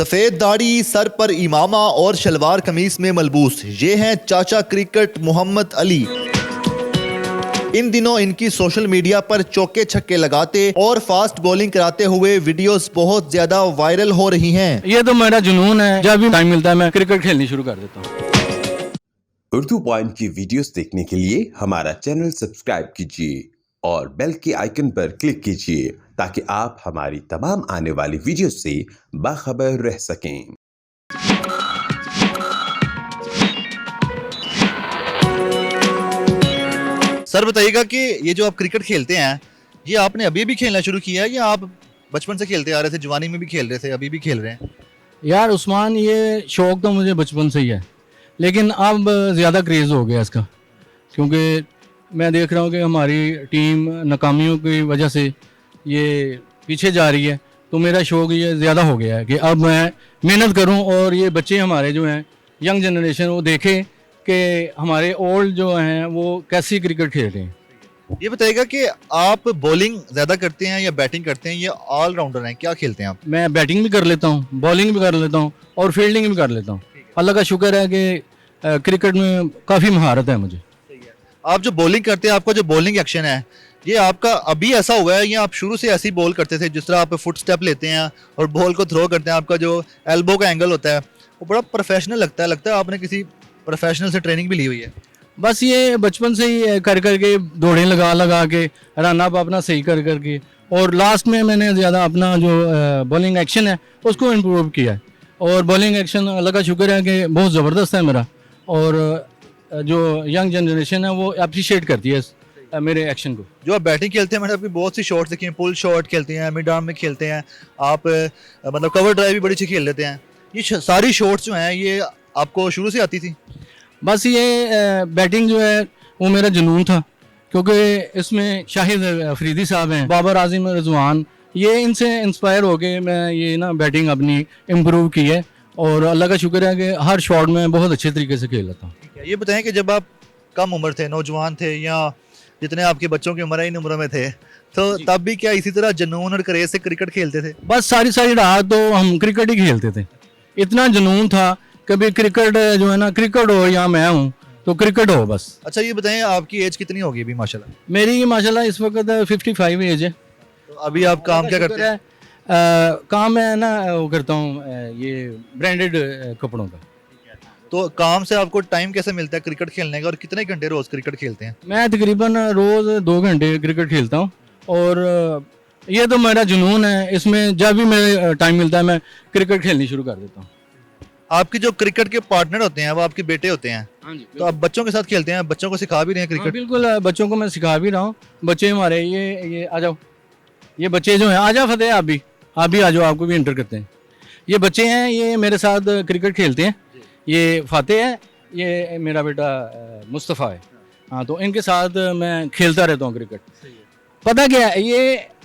सफेद दाढ़ी, सर पर इमामा और शलवार कमीज में मलबूस, ये हैं चाचा क्रिकेट मोहम्मद अली। इन दिनों इनकी सोशल मीडिया पर चौके छक्के लगाते और फास्ट बॉलिंग कराते हुए वीडियोस बहुत ज्यादा वायरल हो रही हैं। ये तो मेरा जुनून है, जब भी टाइम मिलता है मैं क्रिकेट खेलनी शुरू कर देता हूँ। उर्दू पॉइंट की वीडियोस देखने के लिए हमारा चैनल सब्सक्राइब कीजिए और बेल के आइकन पर क्लिक कीजिए ताकि आप हमारी तमाम आने वाली वीडियोस से बाखबर रह सकें। सर बताइएगा कि ये जो आप क्रिकेट खेलते हैं, ये आपने अभी भी खेलना शुरू किया है या आप बचपन से खेलते आ रहे थे, जवानी में भी खेल रहे थे, अभी भी खेल रहे हैं? यार उस्मान, ये शौक़ तो मुझे बचपन से ही है, लेकिन अब ज़्यादा क्रेज़ हो गया इसका, क्योंकि मैं देख रहा हूँ कि हमारी टीम नाकामियों की वजह से ये पीछे जा रही है। तो मेरा शौक़ ये ज़्यादा हो गया है कि अब मैं मेहनत करूँ और ये बच्चे हमारे जो हैं, यंग जनरेशन, वो देखें कि हमारे ओल्ड जो हैं वो कैसी क्रिकेट खेल रहे हैं। ये बताइएगा कि आप बॉलिंग ज़्यादा करते हैं या बैटिंग करते हैं या ऑलराउंडर हैं, क्या खेलते हैं आप? मैं बैटिंग भी कर लेता हूँ, बॉलिंग भी कर लेता हूँ और फील्डिंग भी कर लेता हूँ। अल्लाह का शुक्र है कि क्रिकेट में काफ़ी महारत है मुझे। आप जो बॉलिंग करते हैं, आपका जो बॉलिंग एक्शन है, ये आपका अभी ऐसा हुआ है या आप शुरू से ऐसी बॉल करते थे जिस तरह आप फुट स्टेप लेते हैं और बॉल को थ्रो करते हैं? आपका जो एल्बो का एंगल होता है वो बड़ा प्रोफेशनल लगता है आपने किसी प्रोफेशनल से ट्रेनिंग भी ली हुई है? बस ये बचपन से ही कर करके दौड़े लगा के रन अप अपना सही कर करके, और लास्ट में मैंने ज़्यादा अपना जो बॉलिंग एक्शन है उसको इम्प्रूव किया है। और बॉलिंग एक्शन अल्लाह का शुक्र है कि बहुत ज़बरदस्त है मेरा, और जो यंग जनरेशन है वो अप्रिशिएट करती है मेरे एक्शन को। जो आप बैटिंग खेलते हैं, मैंने आपकी बहुत सी शॉट्स देखी हैं, पुल शॉट खेलते हैं, मिड आर्म में खेलते हैं आप, मतलब कवर ड्राइव भी बड़ी अच्छी खेल लेते हैं। ये सारी शॉट्स जो हैं ये आपको शुरू से आती थी? बस ये बैटिंग जो है वो मेरा जुनून था, क्योंकि इसमें शाहिद अफरीदी साहब हैं, बाबर आजिम रिजवान, ये इनसे इंस्पायर होके मैं ये ना बैटिंग अपनी इम्प्रूव की है, और अल्लाह का शुक्र है कि हर शॉट में बहुत अच्छे तरीके से खेल लेता हूँ। ये बताएं कि जब आप कम उम्र थे, नौजवान थे, या जितने आपके बच्चों की उम्र है इन उम्र में थे, तो तब भी क्या इसी तरह जुनून और क्रेज से क्रिकेट खेलते थे? बस सारी रात तो हम क्रिकेट ही खेलते थे, इतना जुनून था। कभी क्रिकेट जो है ना, क्रिकेट हो या मैं हूँ तो क्रिकेट हो बस। अच्छा ये बताएं, आपकी एज कितनी होगी अभी? माशाल्लाह मेरी माशाल्लाह इस वक्त 55 एज है। तो अभी आप काम क्या करते हैं? काम मैं ना वो करता हूँ ये ब्रांडेड कपड़ों का। तो काम से आपको टाइम कैसे मिलता है क्रिकेट खेलने का, और कितने घंटे रोज क्रिकेट खेलते हैं? मैं तकरीबन रोज़ 2 घंटे क्रिकेट खेलता हूँ, और ये तो मेरा जुनून है, इसमें जब भी मेरे टाइम मिलता है मैं क्रिकेट खेलनी शुरू कर देता हूँ। आपके जो क्रिकेट के पार्टनर होते हैं वो आपके बेटे होते हैं? हाँ जी। तो आप बच्चों के साथ खेलते हैं, बच्चों को सिखा भी रहे हैं क्रिकेट? बिल्कुल, बच्चों को मैं सिखा भी रहा हूँ। बच्चे हमारे ये आ जाओ, ये बच्चे जो हैं, आ जाओ फतेह, आप भी आ जाओ, आपको भी इंटर करते हैं। ये बच्चे हैं, ये मेरे साथ क्रिकेट खेलते हैं। ये फातेह है, ये मेरा बेटा मुस्तफ़ा है। हाँ, तो इनके साथ मैं खेलता रहता हूँ क्रिकेट। पता क्या है,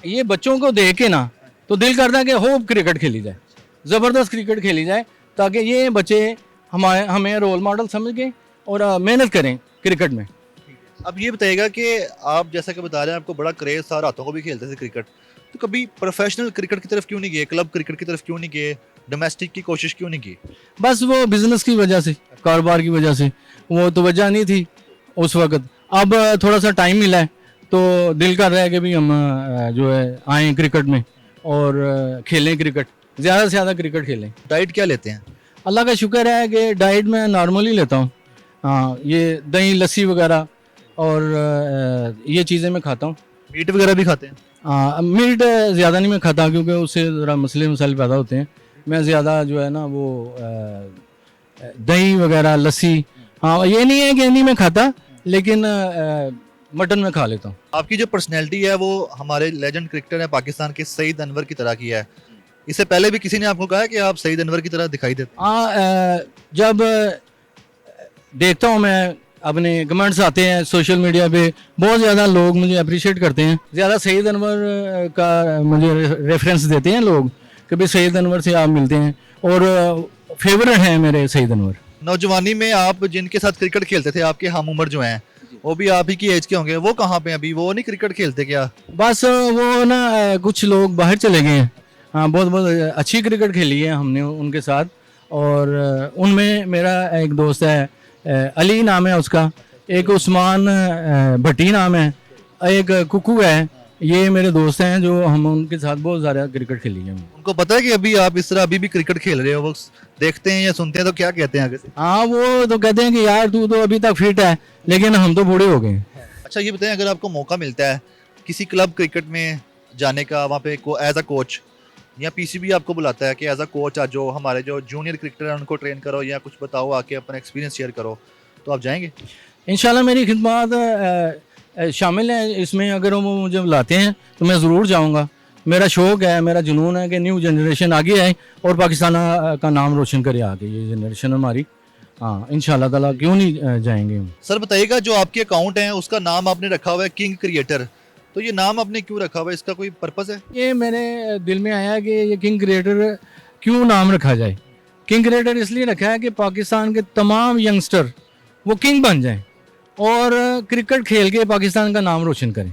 ये बच्चों को देख के ना तो दिल करता है कि खूब क्रिकेट खेली जाए, ज़बरदस्त क्रिकेट खेली जाए, ताकि ये बच्चे हमें रोल मॉडल समझ के और मेहनत करें क्रिकेट में। अब ये बताइएगा कि आप जैसा कि बता रहे हैं आपको बड़ा क्रेज था, रातों को भी खेलते थे क्रिकेट, तो कभी प्रोफेशनल क्रिकेट की तरफ क्यों नहीं गए, क्लब क्रिकेट की तरफ क्यों नहीं गए, डोमेस्टिक की कोशिश क्यों नहीं की? बस वो बिज़नेस की वजह से, कारोबार की वजह से वो तवज्जो नहीं थी उस वक्त। अब थोड़ा सा टाइम मिला है तो दिल कर रहा है कि भी हम जो है आएँ क्रिकेट में और खेलें क्रिकेट, ज़्यादा से ज़्यादा क्रिकेट खेलें। डाइट क्या लेते हैं? अल्लाह का शुक्र है कि डाइट में नॉर्मली लेता हूँ। हाँ, ये दही लस्सी वगैरह और ये चीज़ें मैं खाता हूँ। मीट वगैरह भी खाते हैं? मीट ज़्यादा नहीं मैं खाता, क्योंकि उससे ज़रा मसाले पैदा होते हैं। मैं ज़्यादा जो है ना वो दही वगैरह, लस्सी, हाँ, ये नहीं है कि नहीं मैं खाता, लेकिन मटन में खा लेता हूँ। आपकी जो पर्सनैलिटी है वो हमारे लेजेंड क्रिकेटर है पाकिस्तान के सईद अनवर की तरह की है। इससे पहले भी किसी ने आपको कहा है कि आप सईद अनवर की तरह दिखाई देते? हाँ, जब देखता हूँ मैं, अपने कमेंट्स आते हैं सोशल मीडिया पे, बहुत ज़्यादा लोग मुझे अप्रिशिएट करते हैं। ज़्यादा सईद अनवर का मुझे रेफरेंस देते हैं लोग कि भाई सईद अनवर से आप मिलते हैं, और फेवरेट हैं मेरे सईद अनवर। नौजवानी में आप जिनके साथ क्रिकेट खेलते थे, आपके हम उम्र जो हैं, वो भी आप ही की एज के होंगे, वो कहाँ पे अभी? वो नहीं क्रिकेट खेलते क्या? बस वो ना कुछ लोग बाहर चले गए हैं, हाँ, बहुत बहुत अच्छी क्रिकेट खेली है हमने उनके साथ। और उनमें मेरा एक दोस्त है, अली नाम है उसका, एक उस्मान भट्टी नाम है, एक कुकू है। ये मेरे दोस्त हैं जो हम उनके साथ बहुत ज़्यादा क्रिकेट खेली है। उनको पता है कि अभी आप इस तरह अभी भी क्रिकेट खेल रहे हो? वो देखते हैं या सुनते हैं तो क्या कहते हैं आगे से? हाँ, वो तो कहते हैं कि यार तू तो अभी तक फिट है, लेकिन हम तो बूढ़े हो गए हैं। अच्छा ये बताएं, अगर आपको मौका मिलता है किसी क्लब क्रिकेट में जाने का, वहाँ पे एज अ कोच, या पीसीबी आपको बुलाता है कि एज अ कोच आज जो हमारे जो जूनियर क्रिकेटर हैं उनको ट्रेन करो या कुछ बताओ, आके अपना एक्सपीरियंस शेयर करो, तो आप जाएंगे? इंशाल्लाह मेरी खिदमत शामिल है इसमें। अगर वो मुझे बुलाते हैं तो मैं ज़रूर जाऊंगा। मेरा शौक़ है, मेरा जुनून है कि न्यू जनरेशन आगे आए और पाकिस्तान का नाम रोशन करे आगे, ये जनरेशन हमारी। हाँ, इंशाल्लाह ताला क्यों नहीं जाएंगे हम। सर बताइएगा, जो आपके अकाउंट है उसका नाम आपने रखा हुआ है किंग क्रिएटर, तो ये नाम आपने क्यों रखा हुआ है? इसका कोई पर्पस है? ये मेरे दिल में आया कि ये किंग क्रिएटर क्यों नाम रखा जाए। किंग क्रिएटर इसलिए रखा है कि पाकिस्तान के तमाम यंगस्टर वो किंग बन जाएं और क्रिकेट खेल के पाकिस्तान का नाम रोशन करें,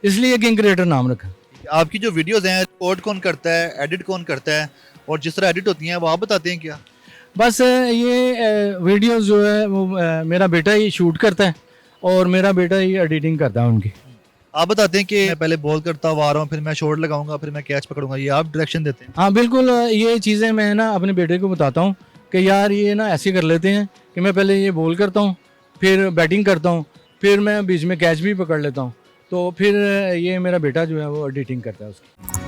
इसलिए किंग क्रिएटर नाम रखा। आपकी जो वीडियोस हैं रिकॉर्ड कौन करता है, एडिट कौन करता है, और जिस तरह एडिट होती हैं वो आप बताते हैं क्या? बस ये वीडियोस जो है वो मेरा बेटा ही शूट करता है और मेरा बेटा ही एडिटिंग करता है उनकी। आप बताते हैं कि मैं पहले बॉल करता हुआ आ रहा हूँ, फिर मैं शॉट लगाऊंगा, फिर मैं कैच पकड़ूंगा, ये आप डायरेक्शन देते हैं? हाँ बिल्कुल, ये चीज़ें मैं ना अपने बेटे को बताता हूँ कि यार ये ना ऐसे कर लेते हैं कि मैं पहले ये बॉल करता हूँ, फिर बैटिंग करता हूँ, फिर मैं बीच में कैच भी पकड़ लेता हूँ, तो फिर ये मेरा बेटा जो है वो एडिटिंग करता है उसकी।